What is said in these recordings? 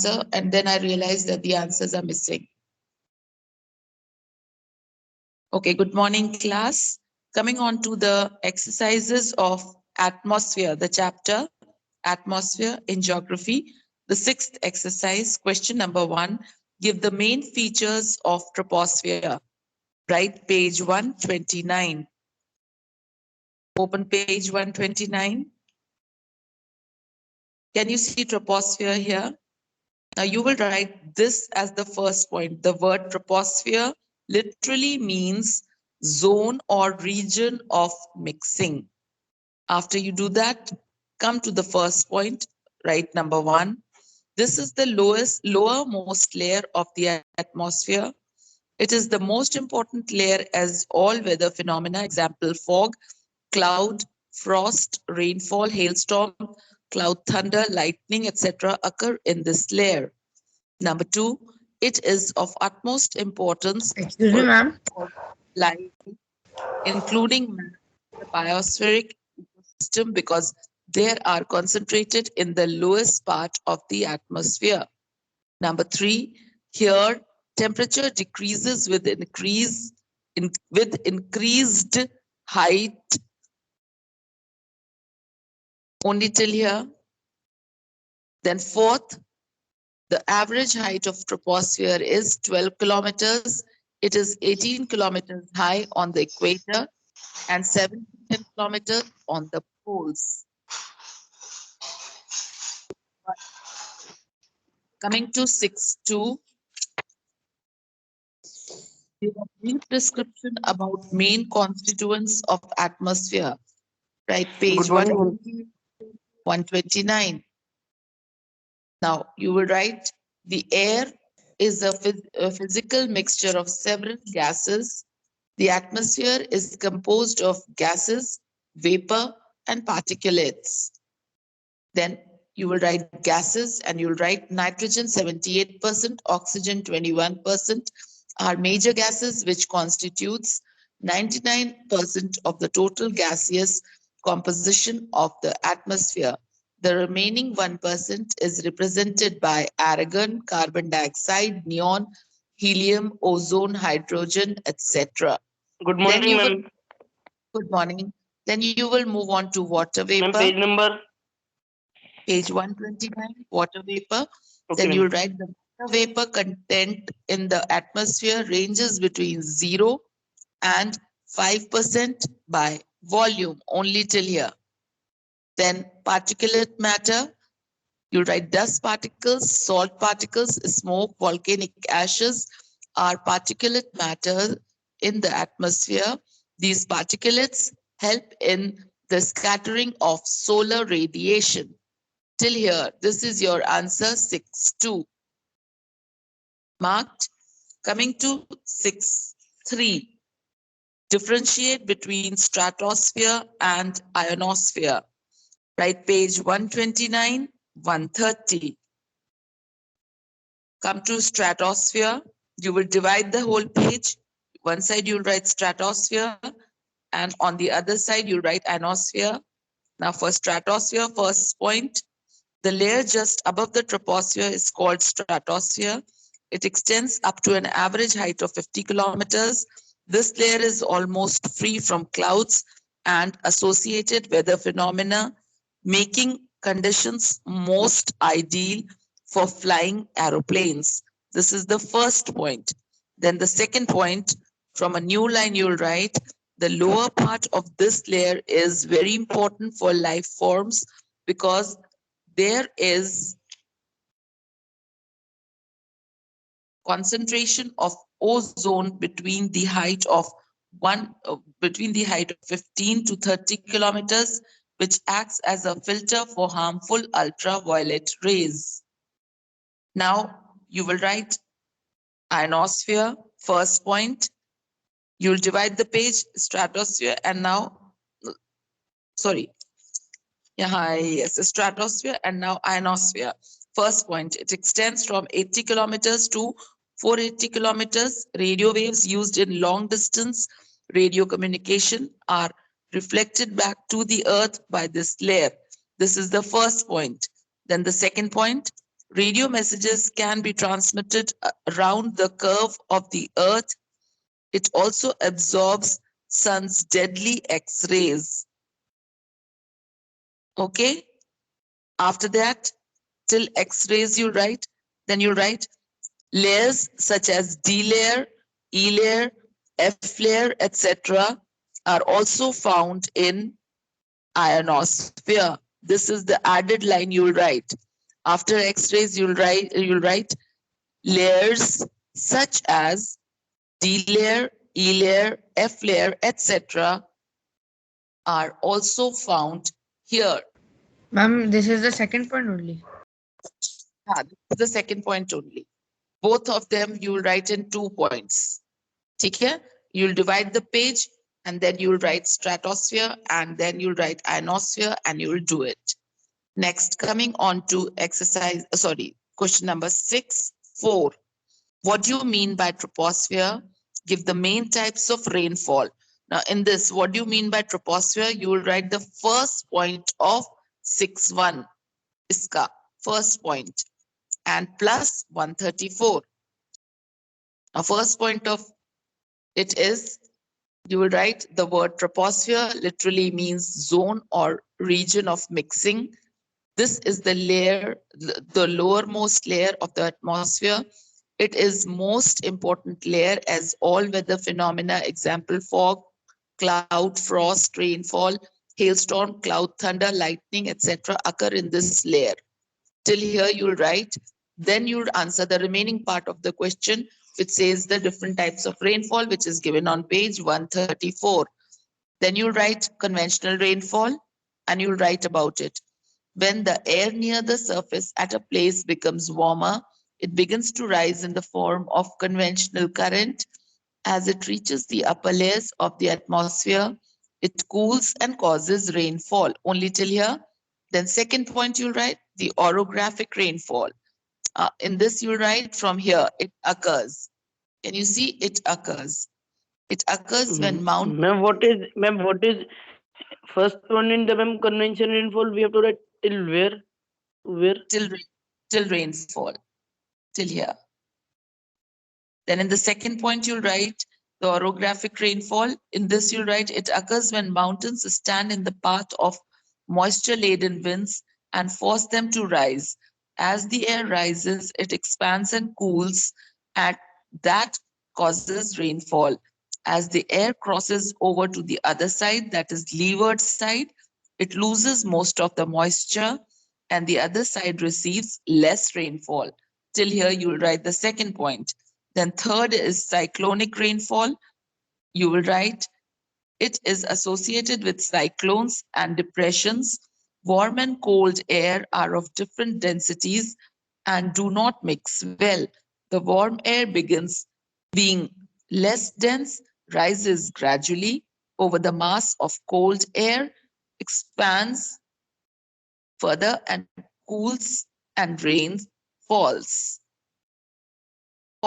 answer, and then I realized that the answers are missing. Okay, good morning, class. Coming on to the exercises of atmosphere, the chapter atmosphere in geography. The sixth exercise, question number 1, give the main features of troposphere. Write page 129. Open page 129. Can you see troposphere here? Now you will write this as the first point. The word troposphere literally means zone or region of mixing. After you do that, come to the first point, write number 1. This is the lowermost layer of the atmosphere. It is the most important layer as all weather phenomena, example fog, cloud, frost, rainfall, hailstorm, cloud thunder, lightning, etc. occur in this layer. Number 2, it is of utmost importance Excuse me, ma'am. for life, including the biospheric ecosystem, because they are concentrated in the lowest part of the atmosphere. Number 3, here temperature decreases with increased height. Only till here. Then fourth, the average height of troposphere is 12 kilometers. It is 18 kilometers high on the equator and 7 to 10 kilometers on the poles. Coming to 6.2, give a brief description about main constituents of atmosphere. Right, page 129. Now you will write the air is a physical mixture of several gases. The atmosphere is composed of gases, vapor, and particulates. Then you will write gases and you'll write nitrogen 78%, oxygen 21% are major gases, which constitutes 99% of the total gaseous composition of the atmosphere. The remaining 1% is represented by argon, carbon dioxide, neon, helium, ozone, hydrogen, etc. Good morning, ma'am. Good morning. Then you will move on to water vapor. Page number? Page 129, water vapor. Okay, Then you'll write the water vapor content in the atmosphere ranges between 0 and 5% by volume, only till here. Then particulate matter, you'll write dust particles, salt particles, smoke, volcanic ashes are particulate matter in the atmosphere. These particulates help in the scattering of solar radiation. Till here, this is your answer 6.2. Marked. Coming to 6.3. Differentiate between stratosphere and ionosphere. Write page 129, 130. Come to stratosphere. You will divide the whole page. One side you'll write stratosphere and on the other side you'll write ionosphere. Now for stratosphere, first point, the layer just above the troposphere is called stratosphere. It extends up to an average height of 50 kilometers. This layer is almost free from clouds and associated weather phenomena, making conditions most ideal for flying aeroplanes. This is the first point. Then the second point, from a new line you'll write, the lower part of this layer is very important for life forms because there is concentration of ozone between the height of 15 to 30 kilometers, which acts as a filter for harmful ultraviolet rays. Now you will write ionosphere, first point. You'll divide the page, stratosphere, and now, sorry. Yes, stratosphere and now ionosphere. First point, it extends from 80 kilometers to 480 kilometers. Radio waves used in long distance radio communication are reflected back to the earth by this layer. This is the first point. Then the second point, Radio messages can be transmitted around the curve of the earth. It also absorbs sun's deadly X-rays. Okay. After that, till X-rays you write, then you write layers such as D layer, E layer, F layer, etc. are also found in ionosphere. This is the added line you'll write. After X-rays, you'll write layers such as D layer, E layer, F layer, etc. are also found here. Ma'am, this is the second point only. This is the second point only. Both of them you will write in 2 points. Okay? You'll divide the page and then you'll write stratosphere and then you'll write ionosphere and you'll do it. Next, coming on to question number 6.4. What do you mean by troposphere? Give the main types of rainfall. Now, in this, what do you mean by troposphere? You will write the first point of 6.1. Iska, first point, and plus 134. Now, first point of it is, you will write the word troposphere, literally means zone or region of mixing. This is the layer, the lowermost layer of the atmosphere. It is most important layer as all weather phenomena, example fog, cloud, frost, rainfall, hailstorm, cloud, thunder, lightning, etc. occur in this layer. Till here you'll write, then you'll answer the remaining part of the question, which says the different types of rainfall, which is given on page 134. Then you'll write conventional rainfall and you'll write about it. When the air near the surface at a place becomes warmer, it begins to rise in the form of conventional current. As it reaches the upper layers of the atmosphere, it cools and causes rainfall. Only till here. Then second point you'll write the orographic rainfall. In this you'll write from here, it occurs. Can you see it occurs? It occurs when Ma'am, what is first one in the ma'am convention rainfall? We have to write till where? Where? till rainfall, till here. Then in the second point, you'll write the orographic rainfall. In this, you'll write it occurs when mountains stand in the path of moisture-laden winds and force them to rise. As the air rises, it expands and cools, and that causes rainfall. As the air crosses over to the other side, that is leeward side, it loses most of the moisture, and the other side receives less rainfall. Till here, you'll write the second point. Then third is cyclonic rainfall. You will write, it is associated with cyclones and depressions. Warm and cold air are of different densities and do not mix well. The warm air begins being less dense, rises gradually over the mass of cold air, expands further and cools and rains falls.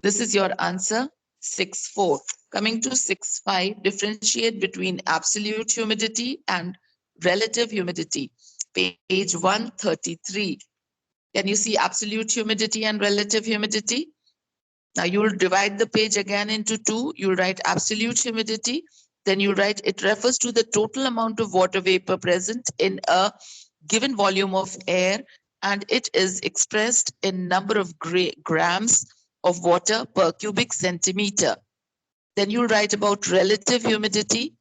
This is your answer, 6.4. Coming to 6.5, differentiate between absolute humidity and relative humidity. Page 133. Can you see absolute humidity and relative humidity? Now you will divide the page again into 2. You'll write absolute humidity. Then you write it refers to the total amount of water vapor present in a given volume of air, and it is expressed in number of grams of water per cubic centimeter. Then you'll write about relative humidity,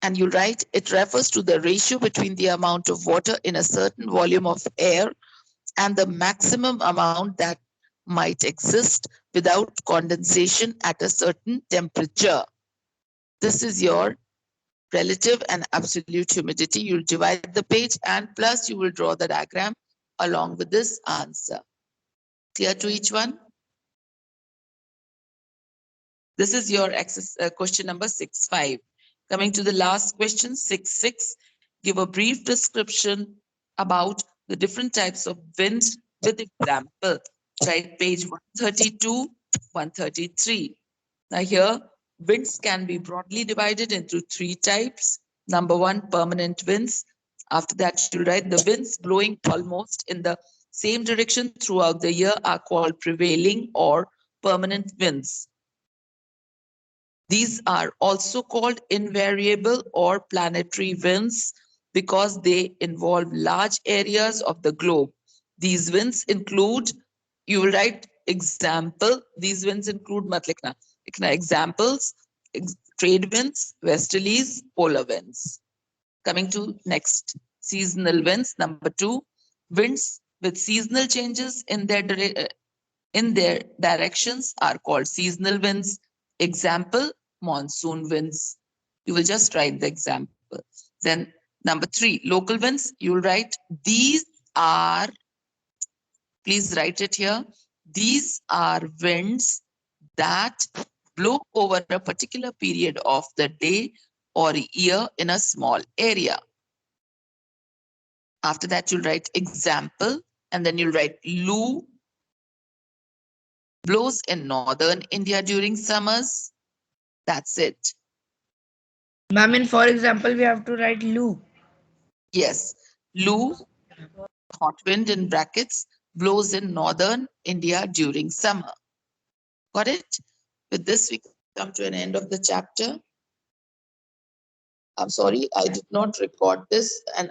and you'll write it refers to the ratio between the amount of water in a certain volume of air and the maximum amount that might exist without condensation at a certain temperature. This is your relative and absolute humidity. You'll divide the page and plus you will draw the diagram along with this answer. Clear to each one? This is your question number 6.5. Coming to the last question, 6.6. Give a brief description about the different types of wind with example. Right, page 132, 133. Now here, winds can be broadly divided into 3 types. Number 1, permanent winds. After that, you write the winds blowing almost in the same direction throughout the year are called prevailing or permanent winds. These are also called invariable or planetary winds because they involve large areas of the globe. These winds include, you will write example, these winds include mat likhna. Examples, trade winds, westerlies, polar winds. Coming to next, seasonal winds. Number 2, winds with seasonal changes in their directions are called seasonal winds. Example, monsoon winds. You will just write the example. Then number 3, local winds. You will write these are, please write it here. These are winds that blow over a particular period of the day or year in a small area. After that, you'll write example, and then you'll write Lu blows in northern India during summers. That's it. Ma'am, in for example, we have to write Lu. Yes, Lu, hot wind in brackets, blows in northern India during summer. Got it? With this, we come to an end of the chapter. I'm sorry, I did not record this and